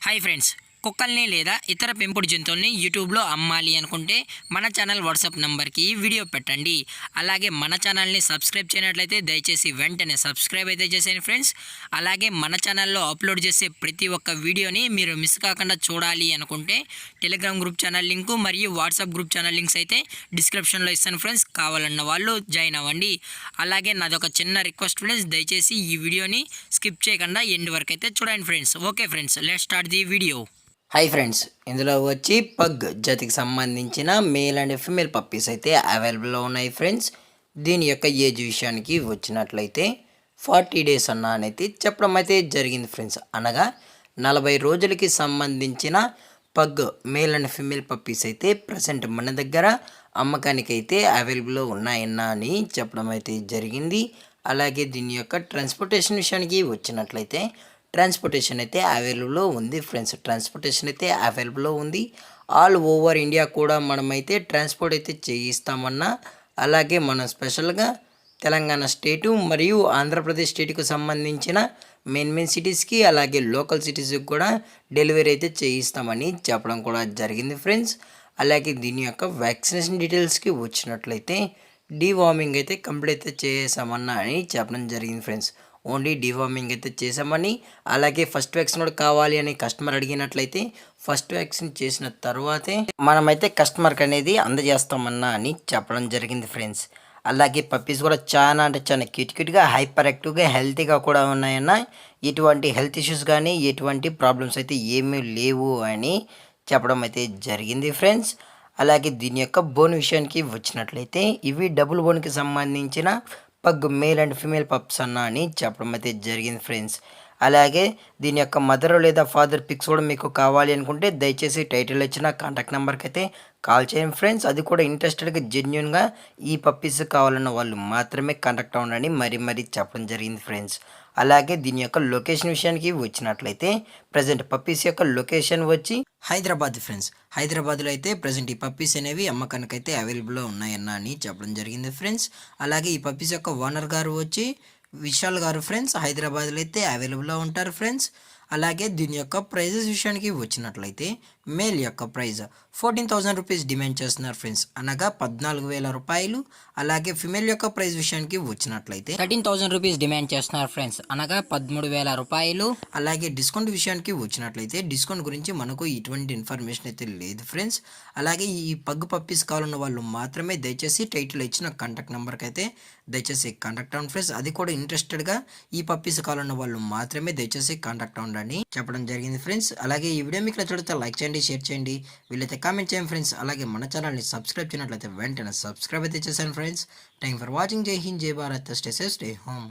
Hi friends, కుక్కల్ని లేదా ఇతర పెంపుడు జంతువుల్ని యూట్యూబ్లో అమ్మాలి అనుకుంటే మన ఛానల్ వాట్సాప్ నెంబర్కి వీడియో పెట్టండి. అలాగే మన ఛానల్ని సబ్స్క్రైబ్ చేయనట్లయితే దయచేసి వెంటనే సబ్స్క్రైబ్ అయితే చేసేయండి ఫ్రెండ్స్. అలాగే మన ఛానల్లో అప్లోడ్ చేసే ప్రతి ఒక్క వీడియోని మీరు మిస్ కాకుండా చూడాలి అనుకుంటే టెలిగ్రామ్ గ్రూప్ ఛానల్ లింకు మరియు వాట్సాప్ గ్రూప్ ఛానల్ లింక్స్ అయితే డిస్క్రిప్షన్లో ఇస్తాను ఫ్రెండ్స్. కావాలన్న వాళ్ళు జాయిన్ అవ్వండి. అలాగే నాదొక చిన్న రిక్వెస్ట్ ఫ్రెండ్స్, దయచేసి ఈ వీడియోని స్కిప్ చేయకుండా ఎండ్ వరకు అయితే చూడండి friends. Okay friends, let's start the video. Hi friends, ఇందులో వచ్చి పగ్ జాతికి సంబంధించిన మేల్ అండ్ ఫిమేల్ పప్పీస్ అయితే అవైలబుల్లో ఉన్నాయి ఫ్రెండ్స్. దీని యొక్క ఏజ్ విషయానికి వచ్చినట్లయితే 40 డేస్ అనేది చెప్పడం అయితే జరిగింది ఫ్రెండ్స్. అనగా 40 రోజులకి సంబంధించిన pug male and female puppies అయితే ప్రజెంట్ మన దగ్గర అమ్మకానికి అయితే అవైలబుల్లో ఉన్నాయన్నా అని చెప్పడం అయితే జరిగింది. అలాగే దీని యొక్క ట్రాన్స్పోర్టేషన్ విషయానికి వచ్చినట్లయితే ట్రాన్స్పోర్టేషన్ అయితే అవైలబుల్లో ఉంది ఫ్రెండ్స్. ట్రాన్స్పోర్టేషన్ అయితే అవైలబుల్లో ఉంది. ఆల్ ఓవర్ ఇండియా కూడా మనమైతే ట్రాన్స్పోర్ట్ అయితే చేయిస్తామన్నా. అలాగే మనం స్పెషల్గా తెలంగాణ స్టేటు మరియు ఆంధ్రప్రదేశ్ స్టేట్కు సంబంధించిన మెయిన్ సిటీస్కి అలాగే లోకల్ సిటీస్కి కూడా డెలివరీ అయితే చేయిస్తామని చెప్పడం కూడా జరిగింది ఫ్రెండ్స్. అలాగే దీని యొక్క వ్యాక్సినేషన్ డీటెయిల్స్కి వచ్చినట్లయితే డీవార్మింగ్ అయితే కంప్లీట్ అయితే చేసామన్నా అని చెప్పడం జరిగింది ఫ్రెండ్స్. ఓన్లీ డీవార్మింగ్ అయితే చేసామని, అలాగే ఫస్ట్ వ్యాక్సిన్ కూడా కావాలి అని కస్టమర్ అడిగినట్లయితే ఫస్ట్ వ్యాక్సిన్ చేసిన తర్వాతే మనమైతే కస్టమర్కి అనేది అందజేస్తామన్నా అని చెప్పడం జరిగింది ఫ్రెండ్స్. అలాగే పప్పీస్ కూడా చాలా అంటే చాలా క్యూట్గా హైపర్ యాక్టివ్గా హెల్తీగా కూడా ఉన్నాయన్న. ఎటువంటి హెల్త్ ఇష్యూస్ కానీ ఎటువంటి ప్రాబ్లమ్స్ అయితే ఏమీ లేవు అని చెప్పడం అయితే జరిగింది ఫ్రెండ్స్. అలాగే దీని యొక్క బోన్ విషయానికి వచ్చినట్లయితే ఇవి డబుల్ బోన్కి సంబంధించిన pug male and female pups అని చెప్పడం అయితే జరిగింది ఫ్రెండ్స్. అలాగే దీని యొక్క మదర్ లేదా ఫాదర్ పిక్స్ కూడా మీకు కావాలి అనుకుంటే దయచేసి టైటిల్ ఇచ్చిన కాంటాక్ట్ నెంబర్కి అయితే కాల్ చేయండి ఫ్రెండ్స్. అది కూడా ఇంట్రెస్టెడ్గా జెన్యున్గా ఈ పప్పీస్ కావాలన్న వాళ్ళు మాత్రమే కాంటాక్ట్ అవ్వండి మరీ చెప్పడం జరిగింది ఫ్రెండ్స్. అలాగే దీని యొక్క లొకేషన్ విషయానికి వచ్చినట్లయితే ప్రజెంట్ పప్పీస్ యొక్క లొకేషన్ వచ్చి హైదరాబాద్ ఫ్రెండ్స్. హైదరాబాద్లో అయితే ప్రజెంట్ ఈ పప్పీస్ అనేవి అమ్మకానికి అయితే అవైలబుల్లో ఉన్నాయన్న అని చెప్పడం జరిగింది ఫ్రెండ్స్. అలాగే ఈ పప్పీస్ యొక్క ఓనర్ గారు వచ్చి విశాల్ గారు ఫ్రెండ్స్. హైదరాబాద్లో అయితే అవైలబుల్లో ఉంటారు ఫ్రెండ్స్. అలాగే దీని యొక్క ప్రైజెస్ విషయానికి వచ్చినట్లయితే మేల్ యొక్క ప్రైజ్ 14,000 రూపీస్ డిమాండ్ చేస్తున్నారు ఫ్రెండ్స్, అనగా 14,000 రూపాయలు. అలాగే ఫిమేల్ యొక్క ప్రైజ్ విషయానికి వచ్చినట్లయితే 13,000 రూపీస్ డిమాండ్ చేస్తున్నారు ఫ్రెండ్స్, అనగా 13,000 రూపాయలు. అలాగే డిస్కౌంట్ విషయానికి వచ్చినట్లయితే డిస్కౌంట్ గురించి మనకు ఎటువంటి ఇన్ఫర్మేషన్ అయితే లేదు ఫ్రెండ్స్. అలాగే ఈ పగ్ పప్పీస్ కావాలన్న వాళ్ళు మాత్రమే దయచేసి టైటిల్ ఇచ్చిన కాంటాక్ట్ నెంబర్కి అయితే దయచేసి కాంటాక్ట్ అవ్వండి ఫ్రెండ్స్. అది కూడా ఇంట్రెస్టెడ్గా ఈ పప్పీస్ కావాలన్న వాళ్ళు మాత్రమే దయచేసి కాంటాక్ట్ అవ్వండి అని చెప్పడం జరిగింది ఫ్రెండ్స్. అలాగే ఈ వీడియో మీకు నచ్చితే లైక్ చేయండి, షేర్ చేయండి, వీళ్ళైతే కామెంట్ చేయండి ఫ్రెండ్స్. అలాగే మన ఛానల్ని సబ్స్క్రైబ్ చేయనట్లయితే వెంటనే సబ్స్క్రైబ్ అయితే చేశాను ఫ్రెండ్స్. Thank for watching. జై హింద్, జై Bharat, stay safe, stay home.